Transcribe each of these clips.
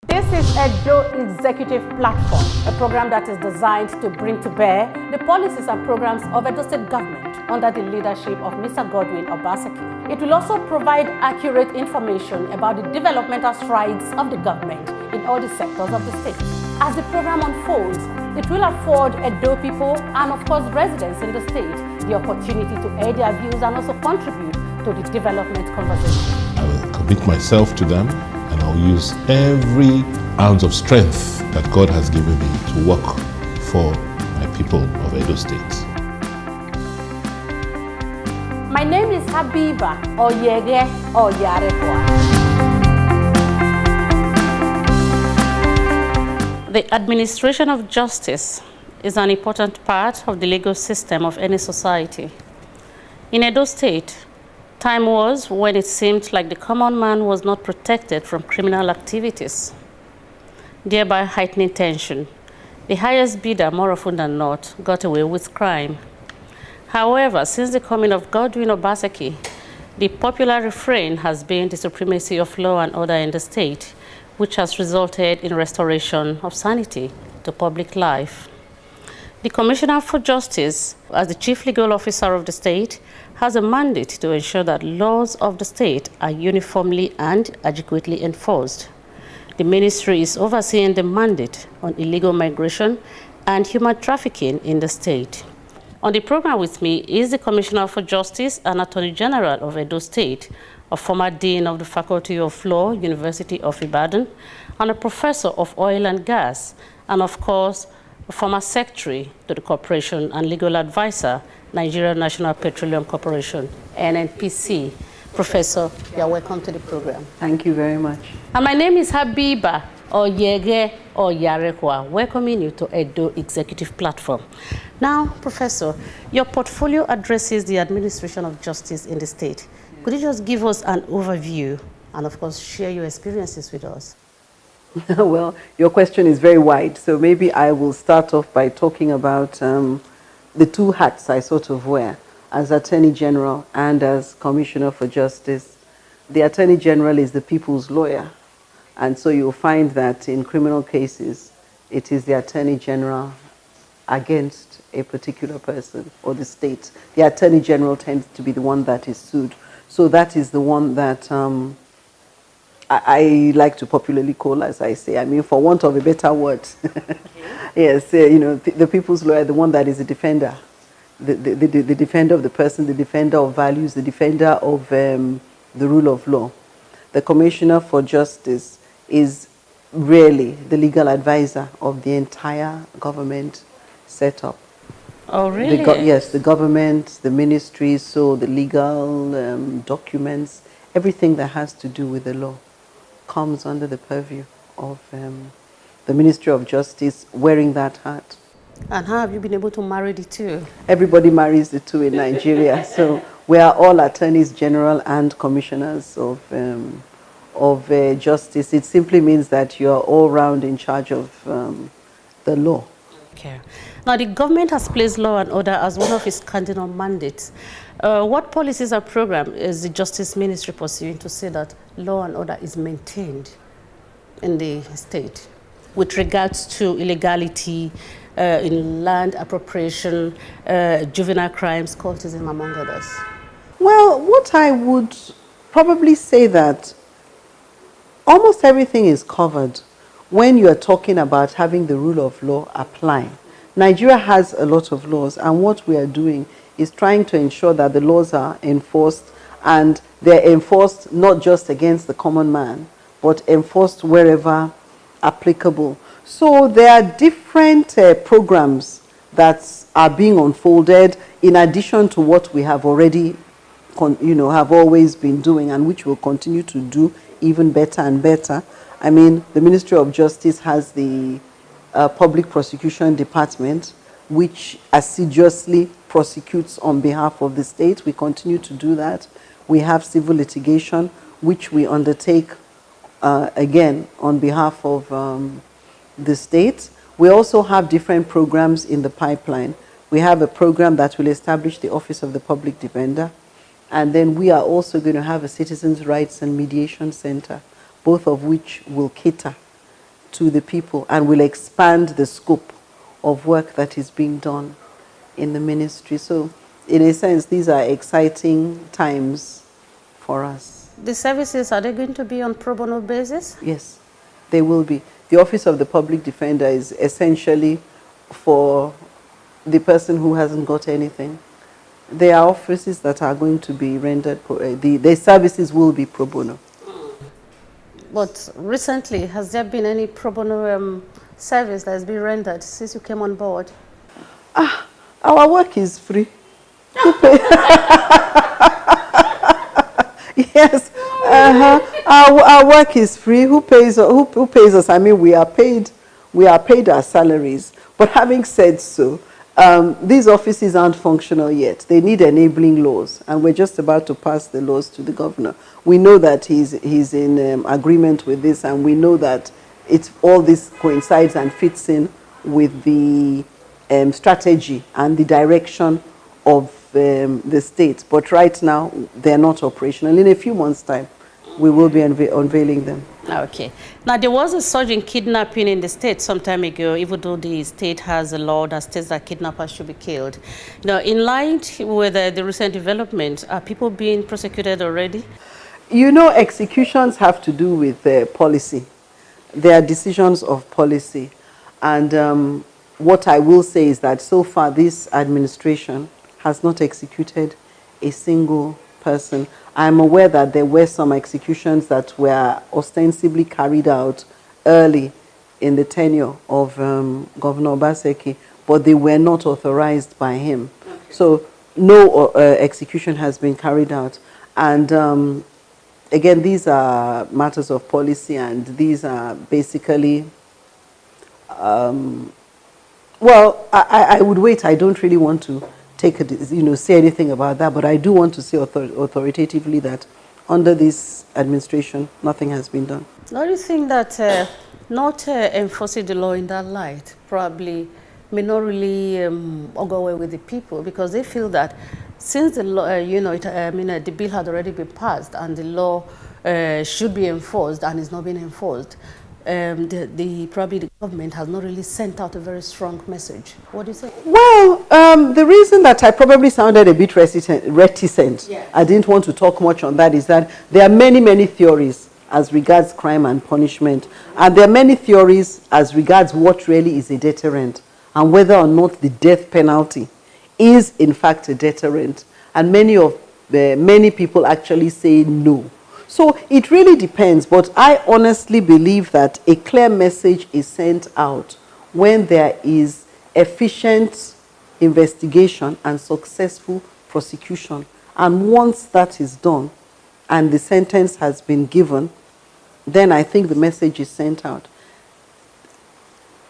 This is Edo Executive Platform, a program that is designed to bring to bear the policies and programs of Edo State government under the leadership of Mr. Godwin Obaseki. It will also provide accurate information about the developmental strides of the government in all the sectors of the state. As the program unfolds, it will afford Edo people and of course residents in the state the opportunity to air their views and also contribute to the development conversation. I will commit myself to them, and I'll use every ounce of strength that God has given me to work for my people of Edo State. My name is Habiba Oyege Oyarekwa. The administration of justice is an important part of the legal system of any society. In Edo State, time was when it seemed like the common man was not protected from criminal activities, thereby heightening tension. The highest bidder, more often than not, got away with crime. However, since the coming of Godwin Obaseki, the popular refrain has been the supremacy of law and order in the state, which has resulted in restoration of sanity to public life. The Commissioner for Justice, as the Chief Legal Officer of the state, has a mandate to ensure that laws of the state are uniformly and adequately enforced. The ministry is overseeing the mandate on illegal migration and human trafficking in the state. On the program with me is the Commissioner for Justice and Attorney General of Edo State, a former Dean of the Faculty of Law, University of Ibadan, and a Professor of Oil and Gas, and of course, a former Secretary to the Corporation and Legal Advisor, Nigeria National Petroleum Corporation, NNPC. Professor, you are welcome to the program. Thank you very much. And my name is Habiba Oyege Oyarekwa, welcoming you to Edo Executive Platform. Now, Professor, your portfolio addresses the administration of justice in the state. Could you just give us an overview and, of course, share your experiences with us? Well, your question is very wide, so maybe I will start off by talking about the two hats I sort of wear as Attorney General and as Commissioner for Justice. The Attorney General is the people's lawyer, and so you'll find that in criminal cases, it is the Attorney General against a particular person or the state. The Attorney General tends to be the one that is sued. So that is the one that I like to popularly call, as I say, I mean, for want of a better word. Yes, you know, the people's lawyer, the one that is a defender, the defender of the person, the defender of values, the defender of the rule of law. The Commissioner for Justice is really the legal advisor of the entire government setup. Oh, really? Yes, the government, the ministry, so the legal documents, everything that has to do with the law comes under the purview of the Ministry of Justice wearing that hat. And how have you been able to marry the two? Everybody marries the two in Nigeria. So we are all attorneys general and commissioners of justice. It simply means that you are all round in charge of the law. Okay. Now, the government has placed law and order as one of its cardinal mandates. What policies or program is the Justice Ministry pursuing to say that law and order is maintained in the state with regards to illegality in land appropriation, juvenile crimes, cultism, among others? Well, what I would probably say that almost everything is covered when you are talking about having the rule of law apply. Nigeria has a lot of laws, and what we are doing is trying to ensure that the laws are enforced, and they're enforced not just against the common man, but enforced wherever applicable. So there are different programs that are being unfolded in addition to what we have already, have always been doing, and which we'll continue to do even better and better. I mean, the Ministry of Justice has the Public Prosecution Department, which assiduously prosecutes on behalf of the state. We continue to do that. We have civil litigation, which we undertake again on behalf of the state. We also have different programs in the pipeline. We have a program that will establish the Office of the Public Defender, and then we are also going to have a Citizens' Rights and Mediation Center, both of which will cater to the people and will expand the scope of work that is being done in the ministry. So in a sense, these are exciting times for us. The services, are they going to be on pro bono basis? Yes, they will be. The Office of the Public Defender is essentially for the person who hasn't got anything. There are offices that are going to be rendered, the services will be pro bono. But recently, has there been any pro bono service that has been rendered since you came on board? Our work is free. Yes, our work is free. Who pays us? I mean, we are paid our salaries. But having said so, these offices aren't functional yet. They need enabling laws, and we're just about to pass the laws to the governor. We know that he's in agreement with this, and we know that all this coincides and fits in with the strategy and the direction of the state. But right now, they're not operational. In a few months' time, we will be unveiling them. Okay. Now, there was a surge in kidnapping in the state some time ago, even though the state has a law that states that kidnappers should be killed. Now, in line with the recent development, are people being prosecuted already? You know, executions have to do with policy. They are decisions of policy. And what I will say is that so far this administration has not executed a single person. I'm aware that there were some executions that were ostensibly carried out early in the tenure of Governor Obaseki, but they were not authorized by him. Okay. So no execution has been carried out. And again, these are matters of policy, and these are basically, well, I would wait. I don't really want to say anything about that, but I do want to say authoritatively that under this administration, nothing has been done. Don't you think that not enforcing the law in that light probably may not really go away with the people, because they feel that since the law, the bill had already been passed and the law should be enforced and is not being enforced, probably the government has not really sent out a very strong message. What do you say? Well, the reason that I probably sounded a bit reticent, yeah, I didn't want to talk much on that, is that there are many, many theories as regards crime and punishment. And there are many theories as regards what really is a deterrent and whether or not the death penalty is in fact a deterrent. And many people actually say no. So it really depends, but I honestly believe that a clear message is sent out when there is efficient investigation and successful prosecution. And once that is done and the sentence has been given, then I think the message is sent out.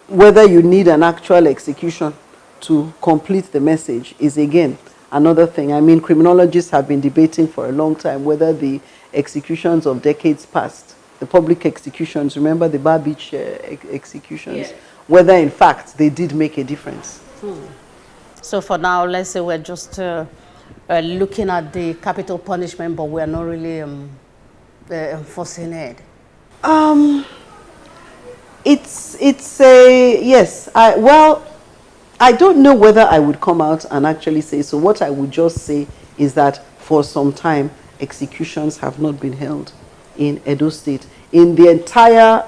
Whether you need an actual execution to complete the message is again another thing. I mean, criminologists have been debating for a long time whether the executions of decades past, the public executions, remember the Bar Beach executions, yeah, whether in fact they did make a difference. So for now, let's say we're just looking at the capital punishment, but we're not really enforcing it. It's a, yes, I don't know whether I would come out and actually say so. What I would just say is that for some time, executions have not been held in Edo State. In the entire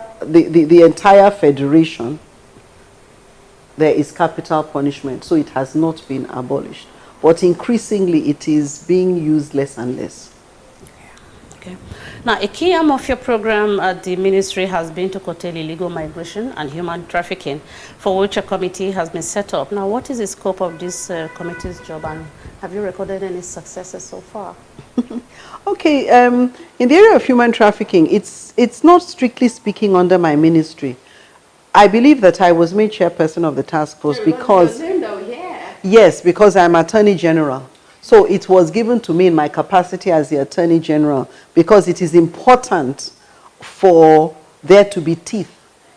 federation, there is capital punishment, so it has not been abolished. But increasingly, it is being used less and less. Okay. Now, a key aim of your program at the ministry has been to curtail illegal migration and human trafficking, for which a committee has been set up. Now, what is the scope of this committee's job, and have you recorded any successes so far? Okay, in the area of human trafficking, it's not strictly speaking under my ministry. I believe that I was made chairperson of the task force because, yes, because I'm Attorney General. So it was given to me in my capacity as the Attorney General because it is important for there to be teeth.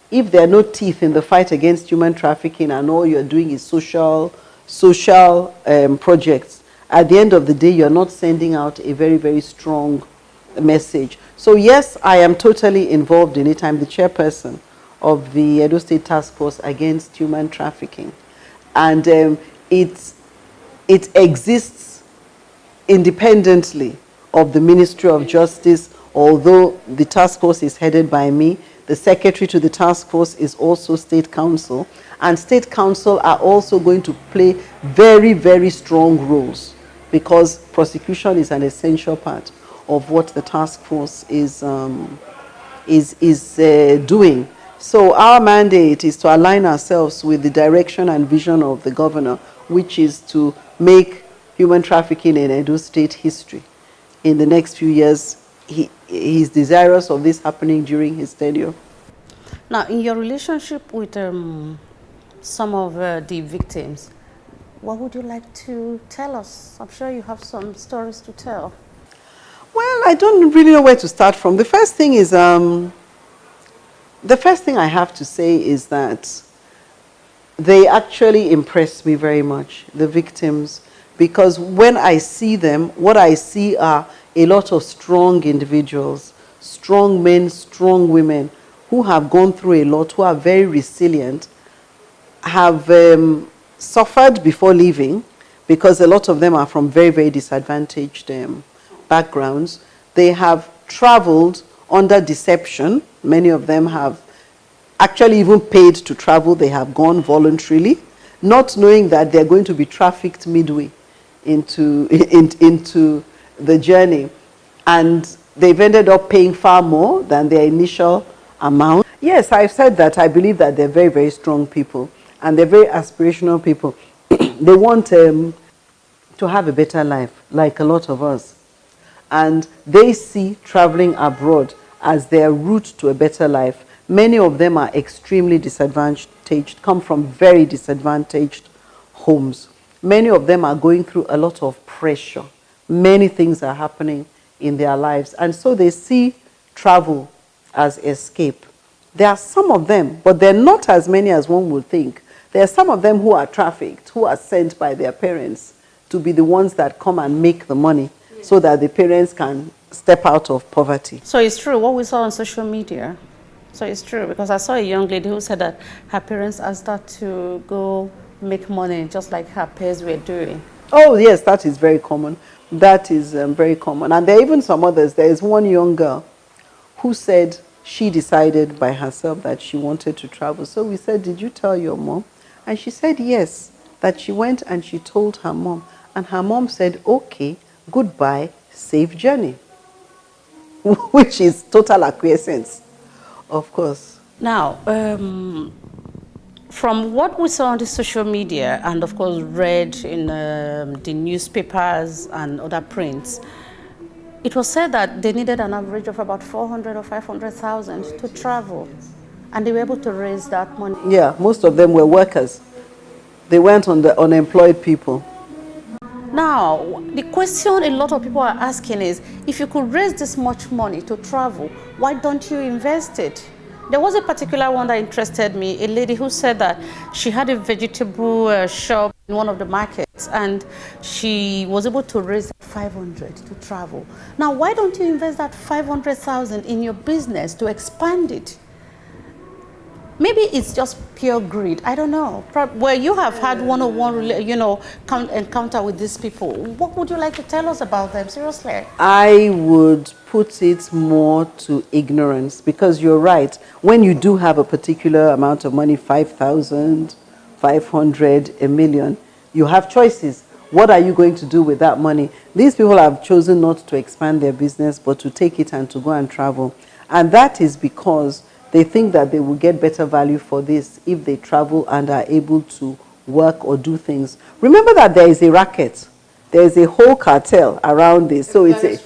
If there are no teeth in the fight against human trafficking and all you're doing is social projects, at the end of the day, you're not sending out a very, very strong message. So yes, I am totally involved in it. I'm the chairperson of the Edo State Task Force Against Human Trafficking. And it exists independently of the Ministry of Justice, although the task force is headed by me. The secretary to the task force is also State Council, and State Council are also going to play very, very strong roles, because prosecution is an essential part of what the task force is doing. So our mandate is to align ourselves with the direction and vision of the governor, which is to make human trafficking in Edo State history. In the next few years, he's desirous of this happening during his tenure. Now, in your relationship with some of the victims, what would you like to tell us? I'm sure you have some stories to tell. Well, I don't really know where to start from. The first thing is, the first thing I have to say is that they actually impress me very much, the victims, because when I see them, what I see are a lot of strong individuals, strong men, strong women, who have gone through a lot, who are very resilient, have suffered before leaving, because a lot of them are from very, very disadvantaged backgrounds. They have traveled under deception. Many of them have actually even paid to travel. They have gone voluntarily, not knowing that they're going to be trafficked midway into the journey. And they've ended up paying far more than their initial amount. Yes, I've said that. I believe that they're very, very strong people, and they're very aspirational people. They want to have a better life, like a lot of us. And they see traveling abroad as their route to a better life. Many of them are extremely disadvantaged, come from very disadvantaged homes. Many of them are going through a lot of pressure. Many things are happening in their lives. And so they see travel as escape. There are some of them, but they're not as many as one would think. There are some of them who are trafficked, who are sent by their parents to be the ones that come and make the money, so that the parents can step out of poverty. So it's true, what we saw on social media. So it's true, because I saw a young lady who said that her parents asked her to go make money, just like her peers were doing. Oh, yes, that is very common. That is very common. And there are even some others. There is one young girl who said she decided by herself that she wanted to travel. So we said, did you tell your mom? And she said yes, that she went and she told her mom. And her mom said, okay, goodbye, safe journey. Which is total acquiescence, of course. Now, from what we saw on the social media and of course read in the newspapers and other prints, it was said that they needed an average of about 400 or 500,000 to travel, and they were able to raise that money. Yeah, most of them were workers. They weren't on the unemployed people. Now, the question a lot of people are asking is, if you could raise this much money to travel, why don't you invest it? There was a particular one that interested me, a lady who said that she had a vegetable shop in one of the markets, and she was able to raise 500 to travel. Now, why don't you invest that 500,000 in your business to expand it? Maybe it's just pure greed. I don't know. Where you have had one-on-one, encounter with these people, what would you like to tell us about them? Seriously. I would put it more to ignorance, because you're right. When you do have a particular amount of money, 5,000, 500, a million, you have choices. What are you going to do with that money? These people have chosen not to expand their business, but to take it and to go and travel. And that is because they think that they will get better value for this if they travel and are able to work or do things. Remember that there is a racket. There is a whole cartel around this. So it's a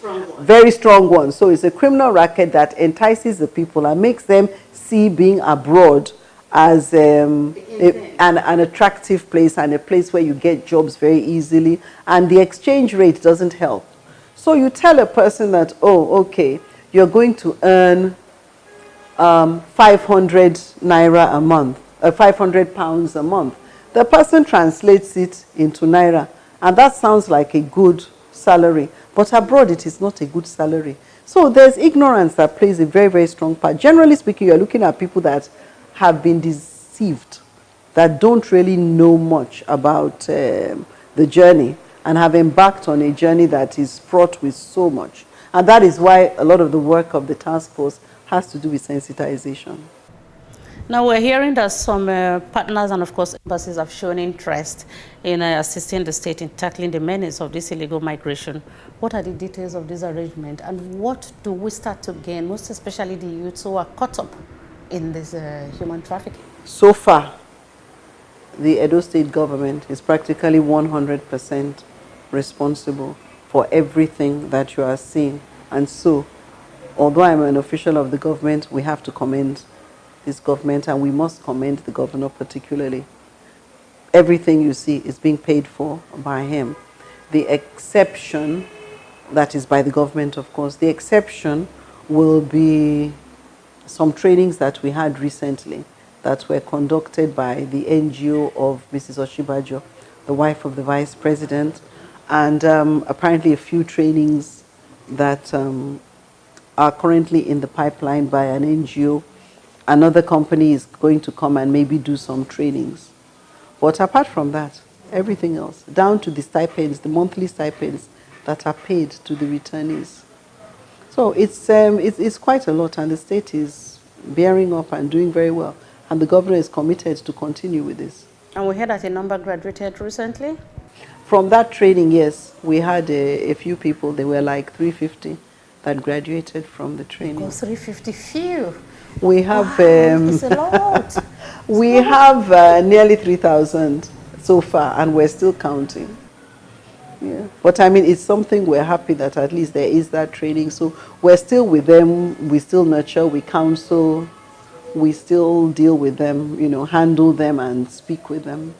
very strong one. So it's a criminal racket that entices the people and makes them see being abroad as an attractive place, and a place where you get jobs very easily. And the exchange rate doesn't help. So you tell a person that, oh, okay, you're going to earn 500 naira a month, 500 pounds a month. The person translates it into naira, and that sounds like a good salary, but abroad it is not a good salary. So there's ignorance that plays a very, very strong part. Generally speaking, you're looking at people that have been deceived, that don't really know much about the journey, and have embarked on a journey that is fraught with so much. And that is why a lot of the work of the task force has to do with sensitization. Now we're hearing that some partners and of course embassies have shown interest in assisting the state in tackling the menace of this illegal migration. What are the details of this arrangement, and what do we start to gain, most especially the youths who are caught up in this human trafficking? So far, the Edo State government is practically 100% responsible for everything that you are seeing. And so, although I'm an official of the government, we have to commend this government, and we must commend the governor particularly. Everything you see is being paid for by him. The exception, that is by the government, of course, the exception will be some trainings that we had recently that were conducted by the NGO of Mrs. Oshibajo, the wife of the vice president, and apparently a few trainings that are currently in the pipeline by an NGO. Another company is going to come and maybe do some trainings. But apart from that, everything else, down to the stipends, the monthly stipends that are paid to the returnees. So it's quite a lot, and the state is bearing up and doing very well. And the governor is committed to continue with this. And we heard that a number graduated recently? From that training, yes, we had a few people. They were like 350 that graduated from the training. Oh, 350 few. We have it's a lot. we have nearly 3,000 so far, and we're still counting. Yeah, but I mean, it's something we're happy that at least there is that training. So we're still with them. We still nurture. We counsel. We still deal with them. You know, handle them and speak with them.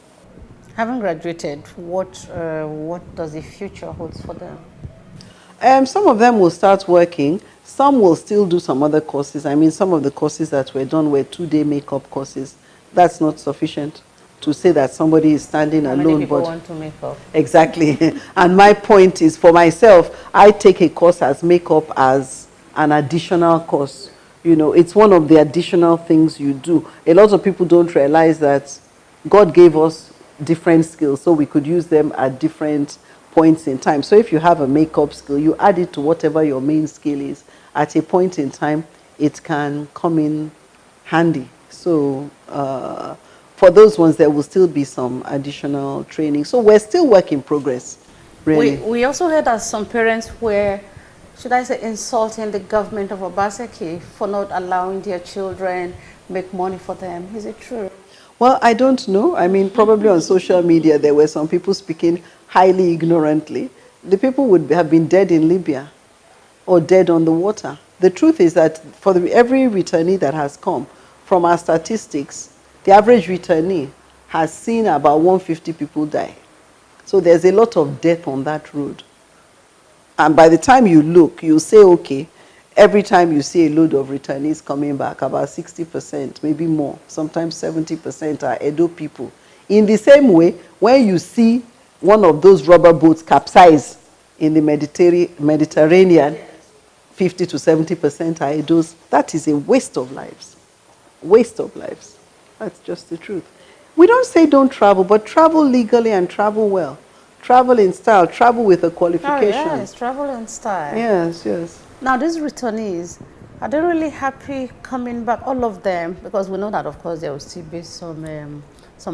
Having graduated, what does the future hold for them? Some of them will start working. Some will still do some other courses. I mean, some of the courses that were done were 2-day makeup courses. That's not sufficient to say that somebody is standing alone. Many people want to make up. Exactly. And my point is, for myself, I take a course as makeup as an additional course. You know, it's one of the additional things you do. A lot of people don't realize that God gave us different skills, so we could use them at different points in time. So if you have a makeup skill, you add it to whatever your main skill is. At a point in time, it can come in handy. So for those ones, there will still be some additional training. So we're still work in progress, really. We also heard that some parents were, should I say, insulting the government of Obaseki for not allowing their children make money for them. Is it true? Well, I don't know. I mean, probably on social media, there were some people speaking highly ignorantly. The people would have been dead in Libya or dead on the water. The truth is that for every returnee that has come, from our statistics, the average returnee has seen about 150 people die. So there's a lot of death on that road. And by the time you look, you say, okay, every time you see a load of returnees coming back, about 60%, maybe more, sometimes 70% are Edo people. In the same way, when you see one of those rubber boats capsize in the Mediterranean, 50 to 70% are Edos. That is a waste of lives. Waste of lives. That's just the truth. We don't say don't travel, but travel legally and travel well. Travel in style, travel with a qualification. Oh, yes, travel in style. Yes, yes. Now, these returnees, are they really happy coming back, all of them? Because we know that, of course, there will still be some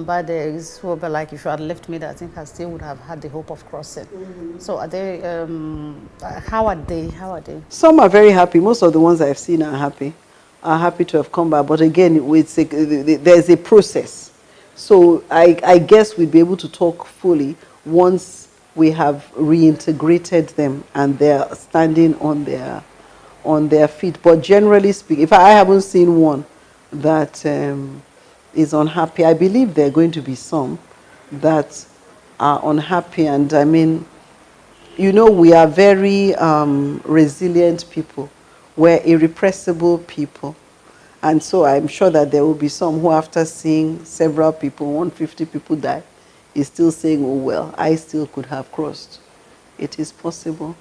bad eggs who will be like, if you had left me there, I think I still would have had the hope of crossing. So are they, how are they? Some are very happy. Most of the ones I've seen are happy to have come back. But again, there's a process. So I guess we'll be able to talk fully once we have reintegrated them and they're standing on their feet. But generally speaking, if I haven't seen one that is unhappy, I believe there are going to be some that are unhappy. And I mean, you know, we are very resilient people. We're irrepressible people. And so I'm sure that there will be some who, after seeing several people, 150 people die, is still saying, oh, well, I still could have crossed. It is possible.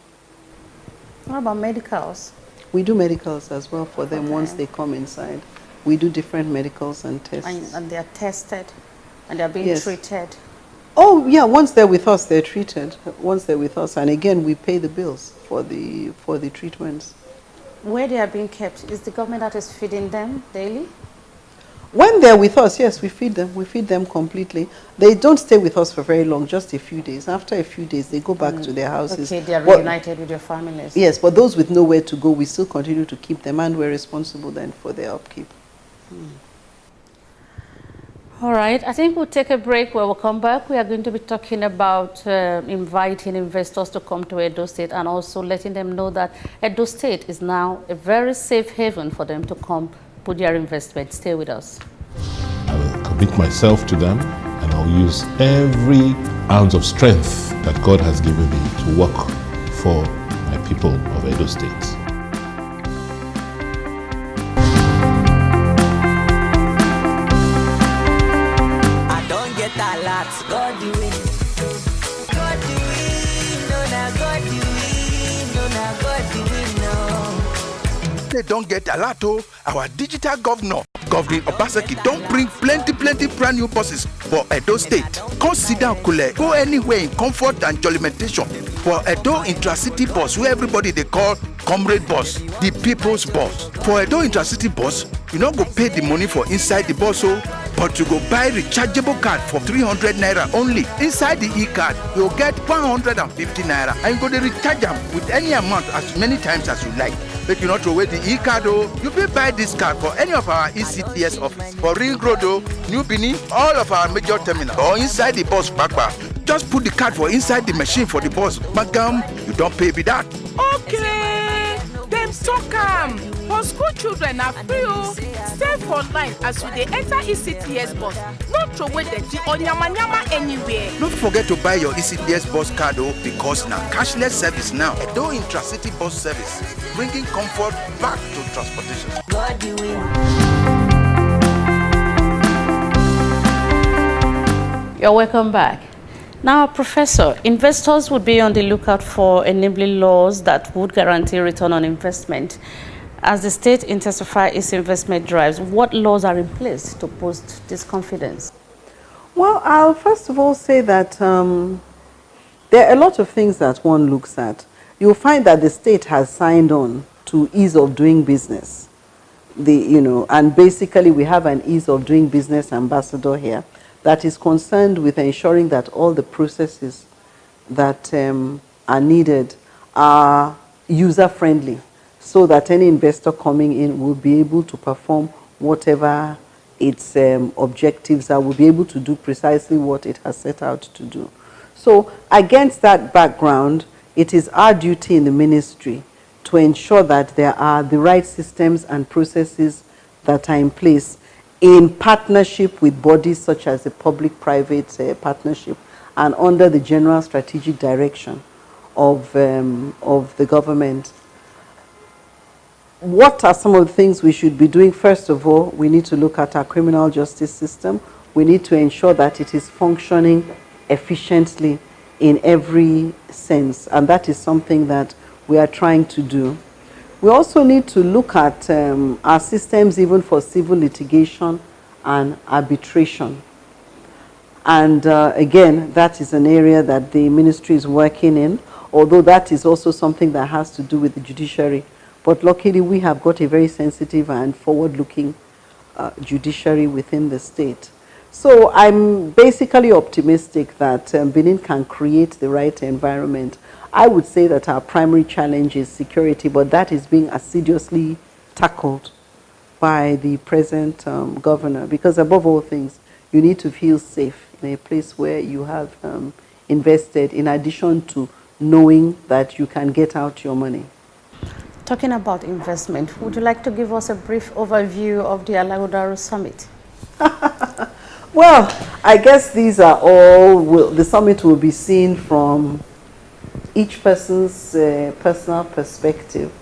What about medicals? We do medicals as well for them once they come inside. We do different medicals and tests. And they are tested and they are being treated. Oh yeah, once they're with us, they're treated. Once they're with us, and again, we pay the bills for the treatments. Where they are being kept, is the government that is feeding them daily? When they're with us, yes, we feed them. We feed them completely. They don't stay with us for very long, just a few days. After a few days, they go back to their houses. Okay, they are reunited with your families. Yes, but those with nowhere to go, we still continue to keep them, and we're responsible then for their upkeep. All right, I think we'll take a break. When we'll come back, we are going to be talking about inviting investors to come to Edo State and also letting them know that Edo State is now a very safe haven for them to come put their investment. Stay with us. I will commit myself to them, and I'll use every ounce of strength that God has given me to work for my people of Edo State. God do it. God do it. No, na God do it. No, na God do it. No. They don't get a lot of our digital governor. Governor Obaseki don't bring plenty brand new buses for Edo State. Consider Kule, go anywhere in comfort and jollimentation. For Edo Intracity bus, where everybody they call comrade bus, the people's bus. For Edo Intracity bus, you not go pay the money for inside the bus, but you go buy rechargeable card for 300 naira only. Inside the e-card, you'll get 150 naira, and you go to recharge them with any amount as many times as you like. Make you not throw away the e-card, you will buy this card for any of our ECTS office, for Ring Road, New Bini, all of our major terminals, or inside the bus backpack. Just put the card for inside the machine for the bus. Magam, you don't pay with that. Okay, them talk for school children are free. Stay for line as they enter ECTS bus. Not throw away the G or nyama anywhere. Don't forget to buy your ECTS bus card because now cashless service now. Edo Intracity bus service, bringing comfort back to transportation. God do it. You're welcome back. Now, Professor, investors would be on the lookout for enabling laws that would guarantee return on investment. As the state intensifies its investment drives, what laws are in place to boost this confidence? Well, I'll first of all say that there are a lot of things that one looks at. You'll find that the state has signed on to ease of doing business. And basically we have an ease of doing business ambassador here that is concerned with ensuring that all the processes that are needed are user-friendly, so that any investor coming in will be able to perform whatever its objectives are, will be able to do precisely what it has set out to do. So against that background, it is our duty in the ministry to ensure that there are the right systems and processes that are in place in partnership with bodies such as the public-private partnership and under the general strategic direction of the government. What are some of the things we should be doing? First of all, we need to look at our criminal justice system. We need to ensure that it is functioning efficiently in every sense, and that is something that we are trying to do. We also need to look at our systems even for civil litigation and arbitration. And again, that is an area that the ministry is working in, although that is also something that has to do with the judiciary. But luckily, we have got a very sensitive and forward-looking judiciary within the state. So I'm basically optimistic that Benin can create the right environment. I would say that our primary challenge is security, but that is being assiduously tackled by the present governor, because above all things, you need to feel safe in a place where you have invested, in addition to knowing that you can get out your money. Talking about investment, would you like to give us a brief overview of the Alagodaru Summit? Well, I guess these are all, the summit will be seen from each person's personal perspective.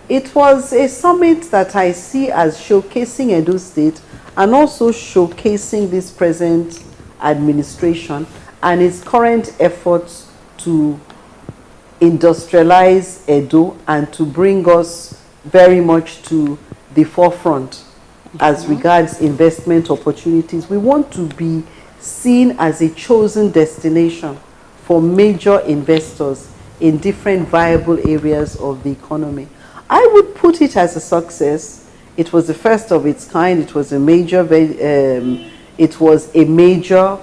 It was a summit that I see as showcasing Edo State and also showcasing this present administration and its current efforts to industrialize Edo and to bring us very much to the forefront as regards investment opportunities. We want to be seen as a chosen destination for major investors in different viable areas of the economy. I would put it as a success. It was the first of its kind. It was a major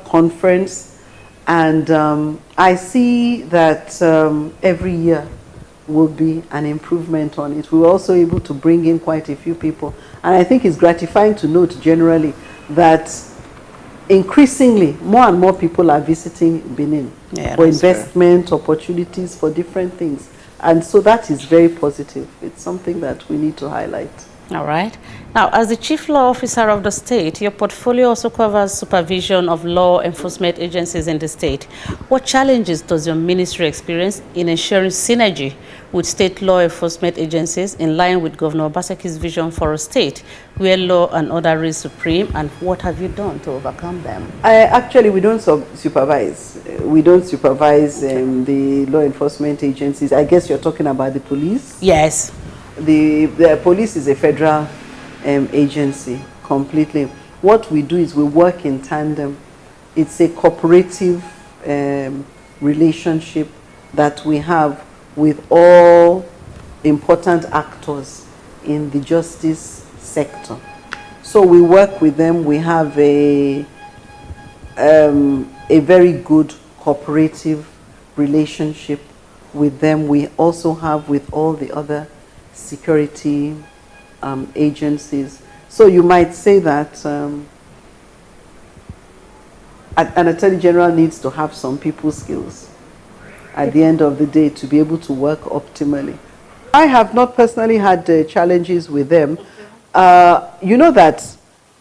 conference, and I see that every year will be an improvement on it. We were also able to bring in quite a few people, and I think it's gratifying to note generally that increasingly more and more people are visiting Benin for investment opportunities, for different things, and so that is very positive. It's something that we need to highlight. All right. Now, as the Chief Law Officer of the state, your portfolio also covers supervision of law enforcement agencies in the state. What challenges does your ministry experience in ensuring synergy with state law enforcement agencies in line with Governor Obaseki's vision for a state where law and order is supreme, and what have you done to overcome them? Actually, we don't supervise. We don't supervise the law enforcement agencies. I guess you're talking about the police? Yes. The police is a federal agency completely. What we do is we work in tandem. It's a cooperative relationship that we have with all important actors in the justice sector. So we work with them. We have a very good cooperative relationship with them. We also have with all the other security agencies. So you might say that an Attorney General needs to have some people skills at the end of the day to be able to work optimally. I have not personally had challenges with them. You know that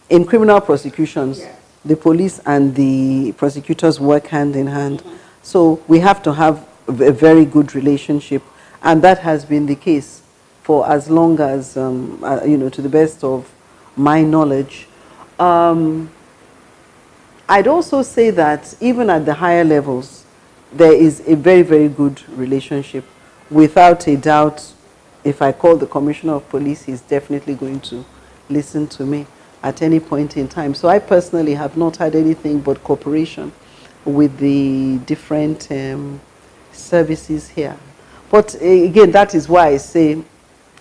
in criminal prosecutions, the police and the prosecutors work hand in hand. So we have to have a very good relationship, and that has been the case for as long as, to the best of my knowledge. I'd also say that even at the higher levels, there is a very, very good relationship. Without a doubt, if I call the Commissioner of Police, he's definitely going to listen to me at any point in time. So I personally have not had anything but cooperation with the different services here. But again, that is why I say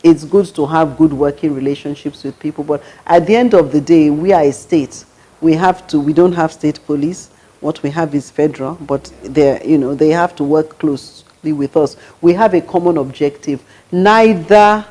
it's good to have good working relationships with people. But at the end of the day, we are a state. We don't have state police. What we have is federal, but they have to work closely with us. We have a common objective. Neither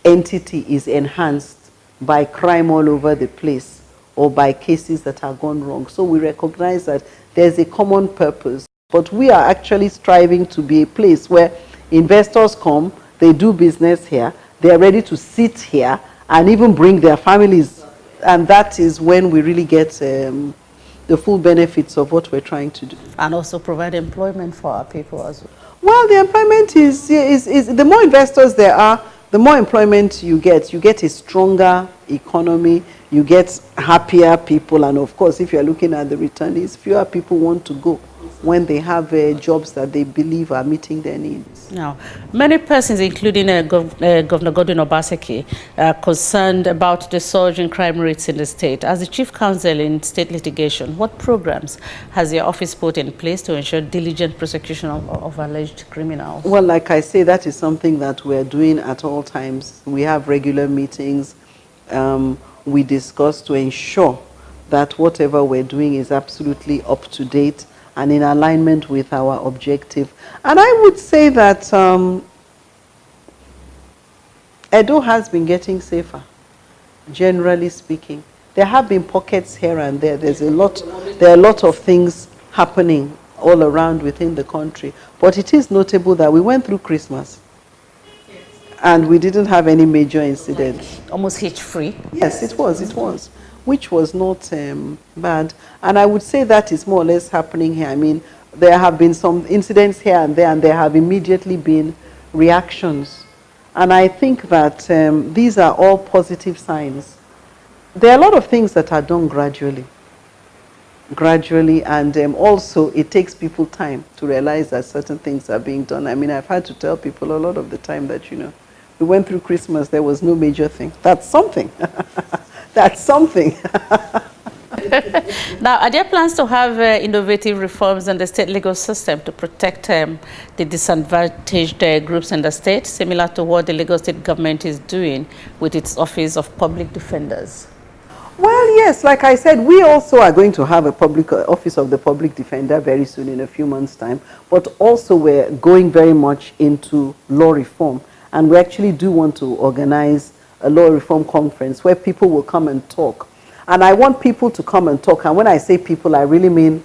entity is enhanced by crime all over the place or by cases that are gone wrong. So we recognize that there's a common purpose. But we are actually striving to be a place where investors come, they do business here, they are ready to sit here and even bring their families. And that is when we really get the full benefits of what we're trying to do. And also provide employment for our people as well. Well, the employment is the more investors there are, the more employment you get. You get a stronger economy, you get happier people, and of course, if you're looking at the returnees, fewer people want to go when they have jobs that they believe are meeting their needs. Now, many persons, including Governor Godwin Obaseki, are concerned about the surge in crime rates in the state. As the Chief Counsel in state litigation, what programs has your office put in place to ensure diligent prosecution of alleged criminals? Well, like I say, that is something that we're doing at all times. We have regular meetings. We discuss to ensure that whatever we're doing is absolutely up to date and in alignment with our objective. And I would say that Edo has been getting safer, generally speaking. There have been pockets here and there. There are a lot of things happening all around within the country. But it is notable that we went through Christmas and we didn't have any major incidents. Almost hitch-free? Yes, it was, which was not bad. And I would say that is more or less happening here. I mean, there have been some incidents here and there have immediately been reactions. And I think that these are all positive signs. There are a lot of things that are done gradually, and also it takes people time to realize that certain things are being done. I mean, I've had to tell people a lot of the time that, we went through Christmas, there was no major thing. That's something. That's something. Now, are there plans to have innovative reforms in the state legal system to protect the disadvantaged groups in the state, similar to what the Lagos State government is doing with its Office of Public Defenders? Well, yes, like I said, we also are going to have a public Office of the Public Defender very soon, in a few months' time. But also we're going very much into law reform. And we actually do want to organize a law reform conference where people will come and talk. And I want people to come and talk. And when I say people, I really mean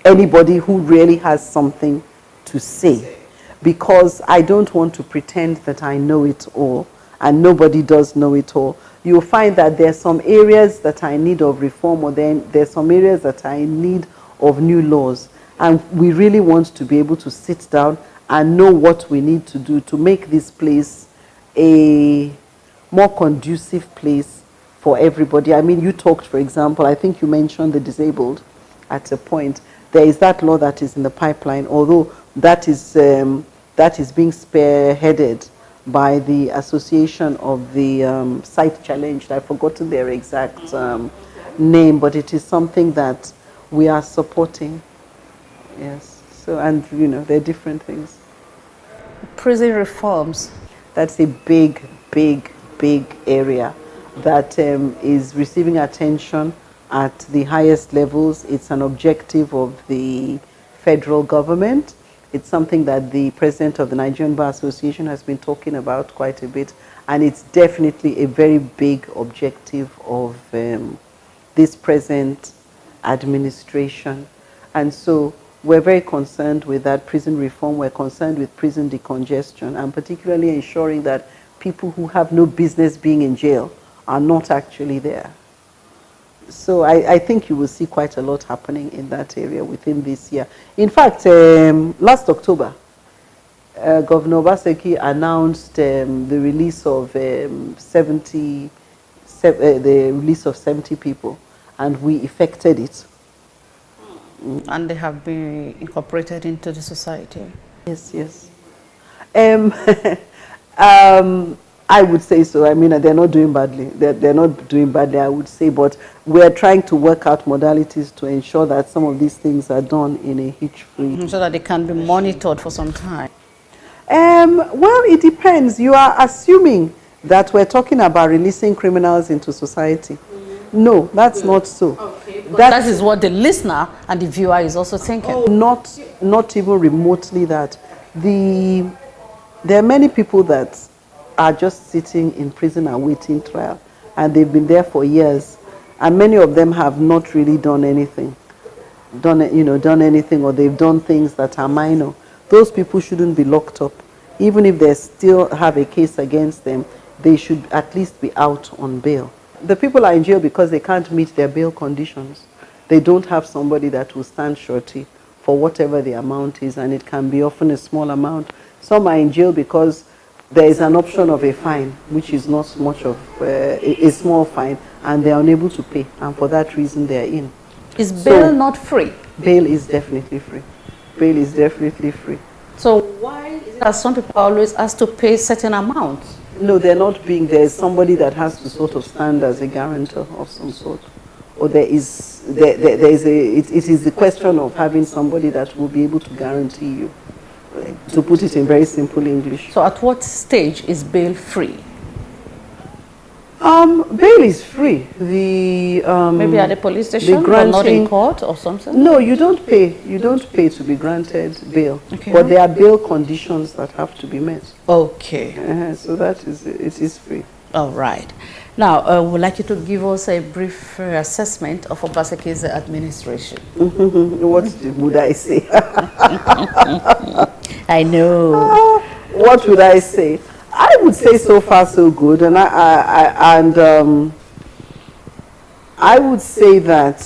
anybody who really has something to say. Because I don't want to pretend that I know it all. And nobody does know it all. You'll find that there's some areas that I need of reform, or then there's some areas that I need of new laws. And we really want to be able to sit down and know what we need to do to make this place a more conducive place for everybody. I mean, you talked, for example, I think you mentioned the disabled at a point. There is that law that is in the pipeline, although that is being spearheaded by the Association of the Sight Challenged. I've forgotten their exact name, but it is something that we are supporting. Yes. So, and you know, there are different things. Prison reforms. That's a big, big, big area that is receiving attention at the highest levels. It's an objective of the federal government. It's something that the president of the Nigerian Bar Association has been talking about quite a bit, and it's definitely a very big objective of this present administration. And so we're very concerned with that prison reform. We're concerned with prison decongestion, and particularly ensuring that people who have no business being in jail are not actually there. So I think you will see quite a lot happening in that area within this year. In fact, last October, Governor Obaseki announced the release of 70 people, and we effected it. And they have been incorporated into the society. Yes, yes. I would say so. I mean, they're not doing badly. They're not doing badly, I would say, but we're trying to work out modalities to ensure that some of these things are done in a hitch-free. So that they can be monitored for some time. Well, it depends. You are assuming that we're talking about releasing criminals into society. No, that's not so. Okay, that is what the listener and the viewer is also thinking. Oh, not even remotely that. There are many people that are just sitting in prison awaiting trial, and they've been there for years, and many of them have not really done anything, or they've done things that are minor. Those people shouldn't be locked up. Even if they still have a case against them, they should at least be out on bail. The people are in jail because they can't meet their bail conditions. They don't have somebody that will stand surety for whatever the amount is, and it can be often a small amount. Some are in jail because there is an option of a fine, which is not much of a small fine, and they are unable to pay, and for that reason they are in. Is bail not free? Bail is definitely free. Bail is definitely free. So why is it that some people are always asked to pay certain amounts? No, they're not being. There's somebody that has to sort of stand as a guarantor of some sort, or it is the question of having somebody that will be able to guarantee you. To put it in very simple English. So at what stage is bail free? Bail is free. Maybe at the police station, but not in court or something? No, you don't pay. You don't pay to be granted bail. Okay. But there are bail conditions that have to be met. Okay. So that is, it is free. All right. Now, I would like you to give us a brief assessment of Obaseki's administration. What would I say? I know. What would I say? I would say so far so good, and I would say that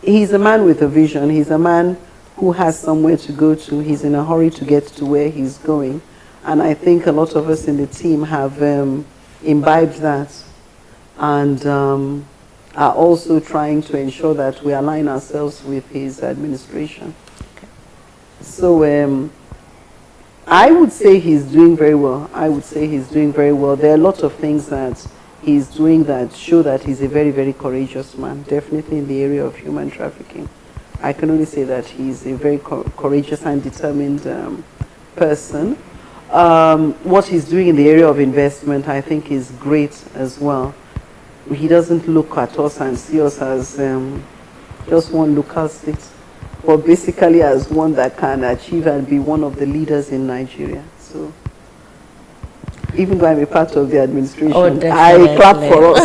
he's a man with a vision. He's a man who has somewhere to go to. He's in a hurry to get to where he's going, and I think a lot of us in the team have imbibed that, and are also trying to ensure that we align ourselves with his administration. Okay. So I would say he's doing very well. I would say he's doing very well. There are a lot of things that he's doing that show that he's a very, very courageous man, definitely in the area of human trafficking. I can only say that he's a very courageous and determined person. What he's doing in the area of investment, I think, is great as well. He doesn't look at us and see us as just one local state, but basically as one that can achieve and be one of the leaders in Nigeria. So, even though I'm a part of the administration, I clap for us.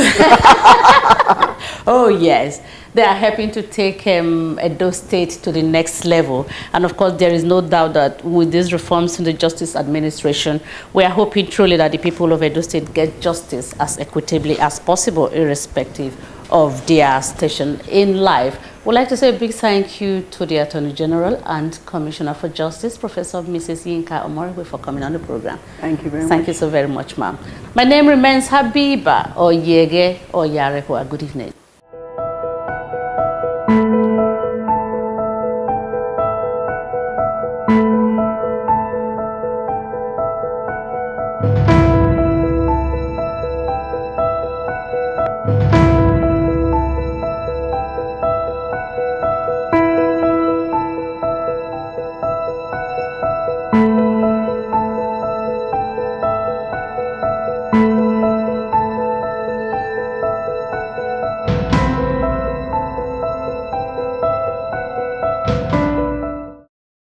Oh, yes. They are helping to take Edo State to the next level. And of course, there is no doubt that with these reforms in the Justice Administration, we are hoping truly that the people of Edo State get justice as equitably as possible, irrespective of their station in life. We'd like to say a big thank you to the Attorney General and Commissioner for Justice, Professor Mrs. Yinka Omorogbe, for coming on the program. Thank you very much. Thank you so very much, ma'am. My name remains Habiba Oyege Oyarekwa. Good evening.